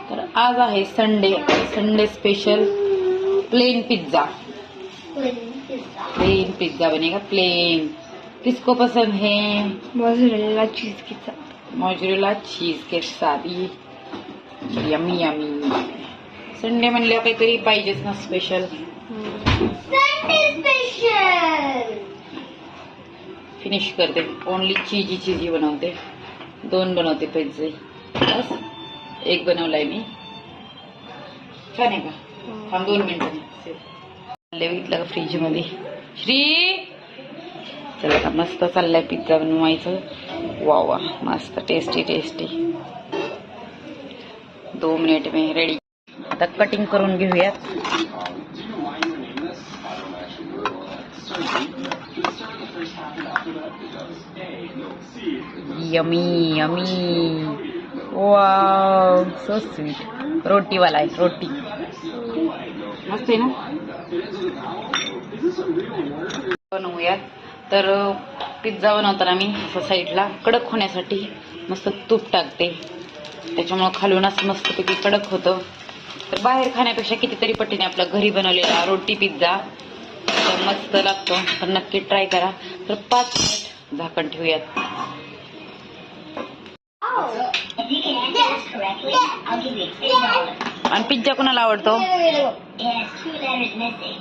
तर आज आहे Sunday, Sunday special plain pizza. Plain pizza बनेगा प्लेन। किसको पसंद है? मोज़रेला चीज के साथ। मोज़रेला चीज के साथ। Yummy yummy. संडे म्हणल्यावर काहीतरी पाहिजेच ना स्पेशल। Sunday special. फिनिश करते, ओनली चीजी चीजी बनवते। 2 बनवते पिझ्झे, बस 1 बनवलाय मी। छान आहे का? थांब 2 मिनिटं बघितलं का फ्रीज मध्ये। श्री चला का मस्त चाललाय पिझ्झा बनवायचं। वा वा मस्त टेस्टी टेस्टी। 2 मिनिट में रेडी। आता कटिंग करून घेऊयात। Yummy yummy. Wow so sweet. रोटी वाला आहे, रोटी मस्त आहे ना। बनवूयात। तर पिझ्झा बनवताना मी असं साईडला कडक होण्यासाठी मस्त तूप टाकते, त्याच्यामुळे खालूनच मस्तपैकी कडक होतं। तर बाहेर खाण्यापेक्षा कितीतरी पटीने आपला घरी बनवलेला रोटी पिझ्झा मस्त लागतो। तर नक्की ट्राय करा। तर 5 मिनिट झाकण ठेवूयात। आणि पिझ्झा कोणाला आवडतो?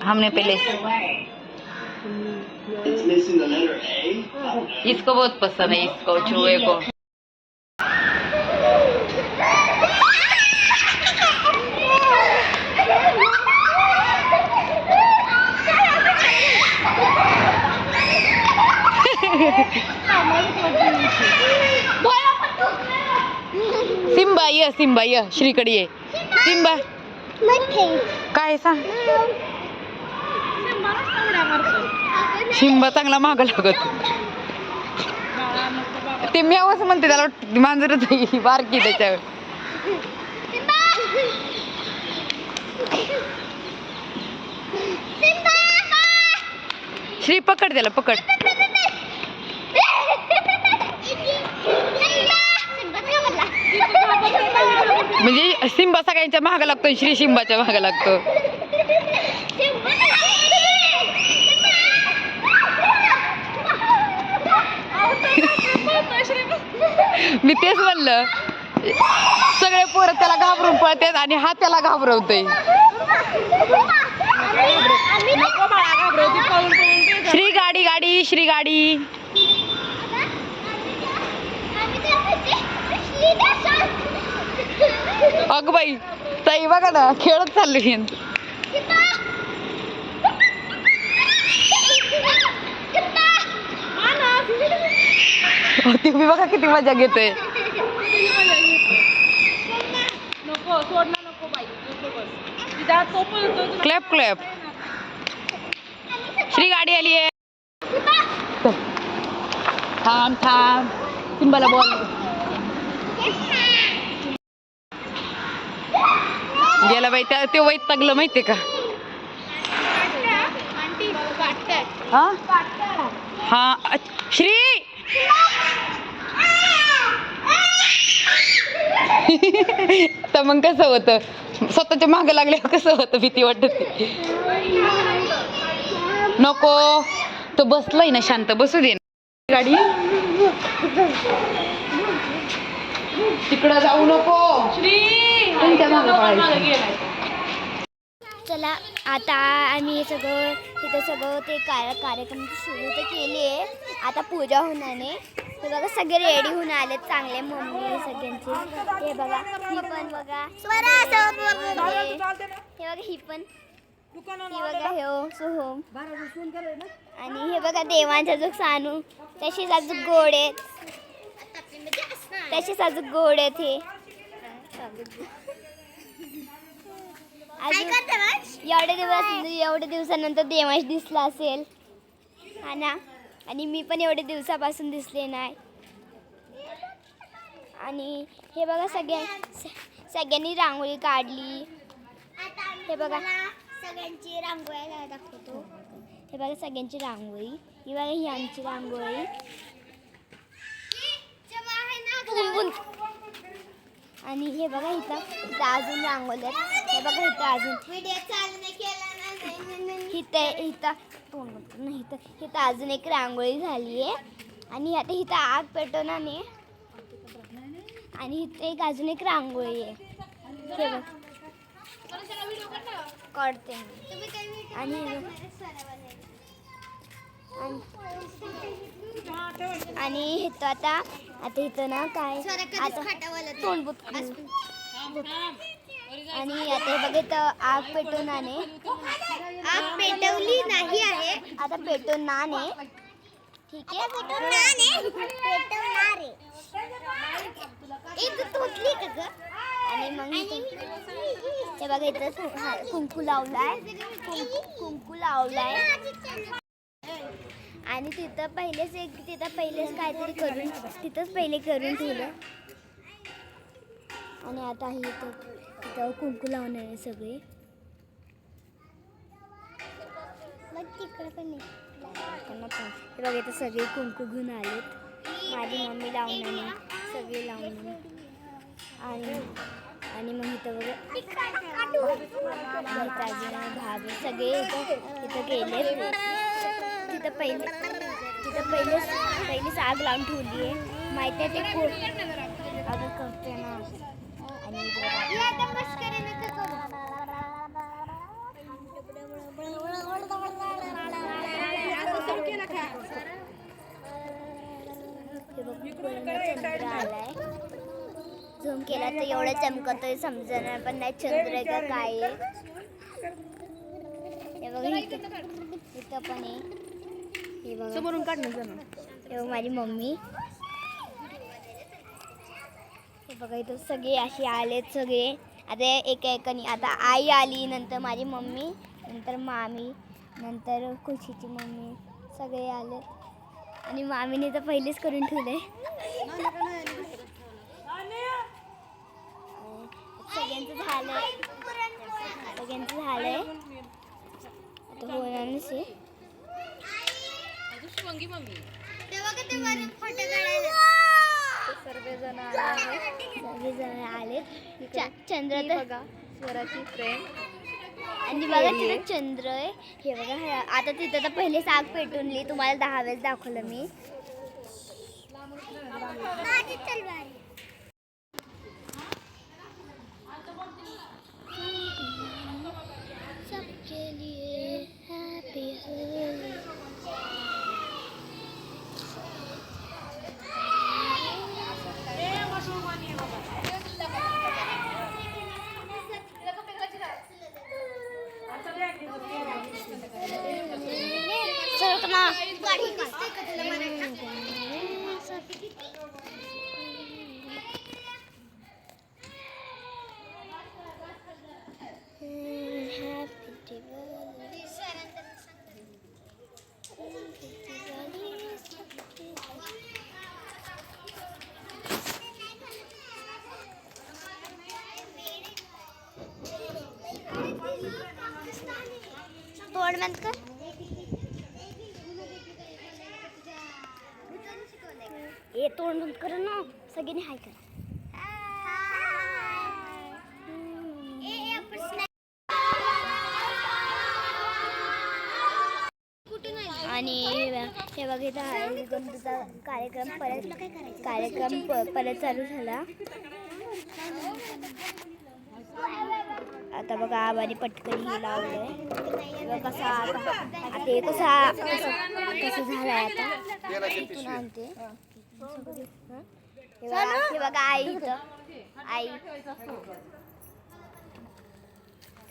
हमने पहले इसको बहुत पसंद है, इसको चूहे को। सिम्बा ये, सिम्बा ये, श्रीकडे ये। सिम्बा काय सांग? सिम्बा चांगला माग लागत। ते म्यावच म्हणते, त्याला मांजरच बारकी त्याच्यावर। श्री पकड त्याला, पकड। म्हणजे सिम्बा सगळ्यांच्या महाग लागतो, श्री सिम्बाच्या महाग लागतो। मी तेच म्हणलं, सगळे पोरं त्याला घाबरून पळतात आणि हा त्याला घाबरवतोय। श्री गाडी गाडी, श्री गाडी। अग बाई ताई बघा ना, खेळत चालली। तुम्ही बघा किती मजा घेतोय। Clap clap. श्री गाडी आली आहे। थांब थांब, सिम्बाला बॉल गेला बाई। त्या ते वैतागलं माहितीये का? हा हा श्री तर मग कसं होतं, स्वतःच्या मागं लागल्यावर कसं होतं, भीती वाटत। नको तो बसलाय ना शांत, बसू दे ना। गाडी तिकडं जाऊ नको, कोणत्या मागं पळायचं। चला आता आम्ही सगळं तिथं सगळं ते कार्यक्रम सुरू तर केली आहे। आता पूजा होण्याने हे बघा सगळे रेडी होऊन आले, चांगले मम्मी सगळ्यांचे। हे बघा ही पण बघा, हे बघा ही पण, ही बघा हे सोहम, आणि हे बघा देवांचा जो सानू, तशीच अजून गोड आहेत, तशीच अजून गोड आहेत हे। एवढे दिवसानंतर देवांश दिसला असेल हा ना, आणि मी पण एवढे दिवसापासून दिसले नाही। आणि हे बघा सगळ्यांनी रांगोळी काढली। हे बघा सगळ्यांची रांगोळी दाखवतो। हे बघा सगळ्यांची रांगोळी, ही बघा ही आमची रांगोळी। आणि हे बघा इथं अजून रांगोळी आहेत. हे बघा इथं अजून इथं अजून एक रांगोळी झाली आहे. आणि आता इथं आग पेटवणार नाही. आणि इथे एक अजून एक रांगोळी आहे. हे बघ काढते आणि आणि इथं आता इथं ना काय आता तोंड आणि आता हे बघ इथं आग पेटवून आणे. आग पेटवली नाही आहे, आता पेटवणार आहे. ठीक आहे, पेटवणार तुटली का ग? आणि मग हे बघा इथं कुंकू लावलाय. आणि तिथं पहिलेच काहीतरी तिथंच पहिले करून ठेवलं. आणि आता इथं कुंकू लावणार आहे सगळे. हे बघा इथं सगळे कुंकू घेऊन आलेत. माझी मम्मी लावून आली, सगळे लावून आणि मग इथं बघा भाभी सगळे इथं गेले. तिथं पहिलेच आग लावून ठेवली आहे. माहिती आहे ते खूप अगं करते ना. आणि चंद्र आलाय. झूम केला तर एवढं चमकतोय समजणार पण नाही चंद्र आहे का काय आहे. हे बघा इथं पण आहे. हे बघा समोरून काढणं. हे बघ माझी मम्मी. हे बघा इथं सगळे असे आलेत सगळे. आता एकाने आता आई आली, नंतर माझी मम्मी, नंतर मामी, नंतर खुशीची मम्मी, सगळे आले. आणि मामीने तर पहिलेच करून ठेवले. सगळ्यांचं झालंय. आता होणार नसे. सर्वजण आले. चंद्र बघा स्वराची फ्रेंड. आणि बघा तिथं चंद्र आहे. हे बघा आता तिथं तर पहिलेच आग पेटवली. तुम्हाला 10 वेळेस दाखवलं मी. सबके लिए हैप्पी होली. तोड बंद कर. हे तोड बंद कर ना. सगळ्यांनी हाय करा. आणि हे बघा इथं कार्यक्रम परत चालू झाला. आता बघा आबाने पटकन हे लावलंय. कसं आता हे कसं झालंय आता इथून आणते. हे बघा आई इथं आई.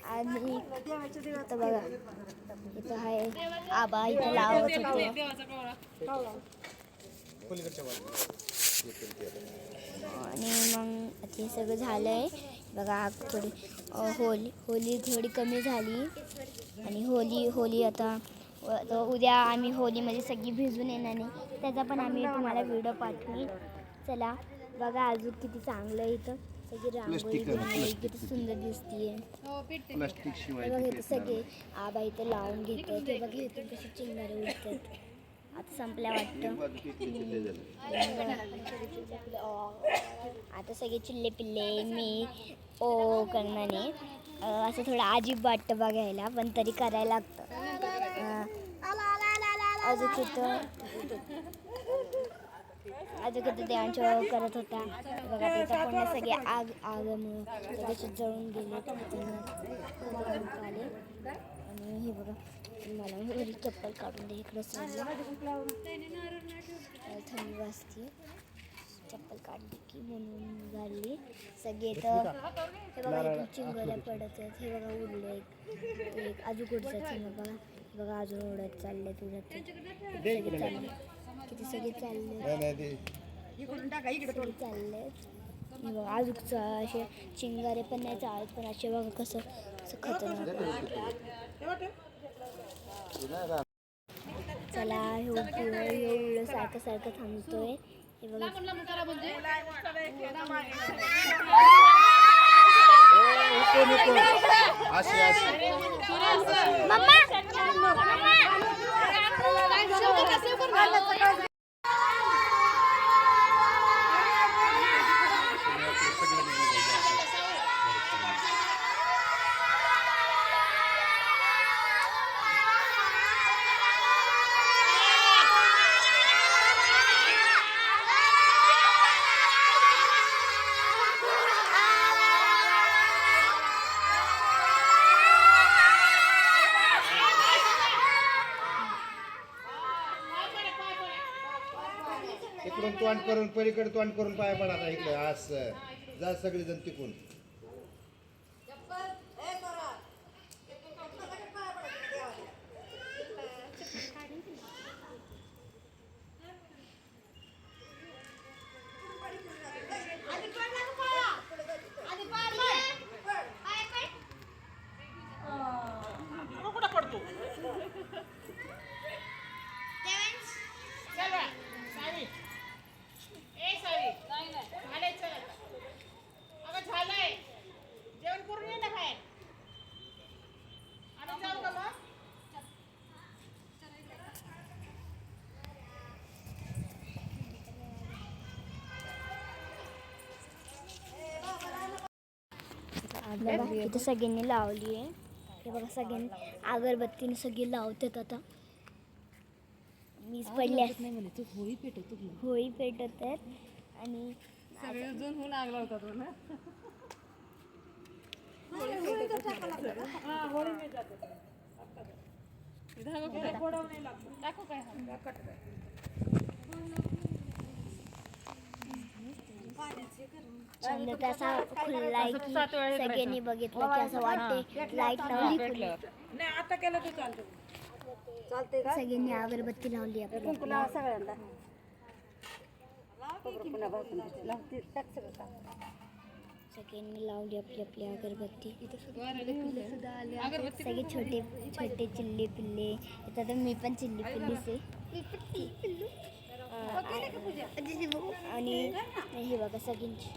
आणि इथं बघा इथं आहे आबा इथं लावत होते. आणि मग ते सगळं झालंय बघा. थोडी होली थोडी कमी झाली. आणि होली आता उद्या आम्ही होलीमध्ये सगळी भिजून येणार नाही. त्याचा पण आम्ही तुम्हाला व्हिडिओ पाठवू. चला बघा अजून किती चांगलं आहे. इथं सगळी रांगोळी किती सुंदर दिसतीये. बघा इथं सगळे आबा इथं लावून घेतात. ते बघा इथून कसे चिंगारे उडतात. आता संपल्या वाटतं. आता सगळे चिल्ले पिल्ले मी करणाने असं थोडं अजीब वाटतं बघायला, पण तरी करायला लागतं. अजून किती देवांच्या करत होता बघा. त्याचा पण सगळे आगमुळे सगळे जळून गेले आले. आणि हे बघा मला घरी चप्पल काढून दे. इकडं थंडी वाजते, चप्पल काढली की म्हणून घालली. सगळे तर हे बघा इकडे चिंगोऱ्या पडत आहेत. हे बघा उडले एक अजून कुठचं बघा. बघा अजून उडत चालले चालले किती सगळे चालले चालले. बघा अजून असे चिंगारे पण नाही चालत, पण असे बघा कसं खतरनाक. चला हे सारखं थांबतोय. हे बघा इकडून तोंड करून पलीकडे तोंड करून पाया पडा. आता इकडे असं जा सगळे जण तिकून. बघा इथं सगळ्यांनी लावली आहे. हे बघा सगळ्यांनी अगरबत्तीने सगळे लावतात. आता मीच पडली होळी पेटत आहेत. आणि छंद असा खुललाय की सगळ्यांनी बघितलं की असं वाटते लाईट लावली. सगळ्यांनी अगरबत्ती लावली आपल्याला. सगळ्यांनी लावली आपली आपली अगरबत्ती. सगळे छोटे छोटे चिल्ले पिल्ले. आता तर मी पण चिल्ली पिल्लीच आहे. आणि हे बघा सगळ्यांची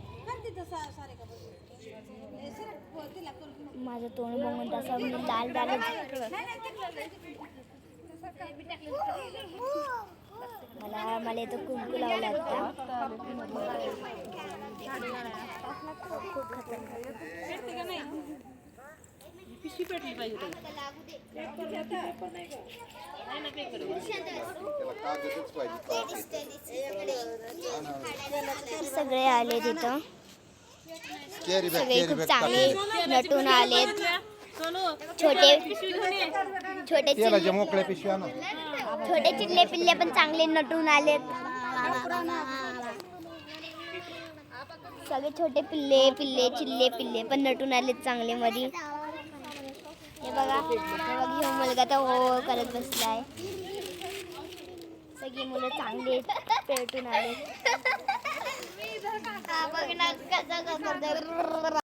माझं तोंड बघून तसं मी लाल लाल. मला इथं कुंकू लावला होता. खूप खतरनाक. सगळे आले तिथं. सगळे खूप चांगले नटून आलेत. छोटे चिल्ले पिल्ले पण चांगले नटून आलेत. सगळे छोटे पिल्ले चिल्ले पिल्ले पण नटून आलेत चांगले मध्ये. हे बघा हे मुलगा तर हो करत बसलाय. सगळी मुलं चांगले पेटून आले. बघ ना कसं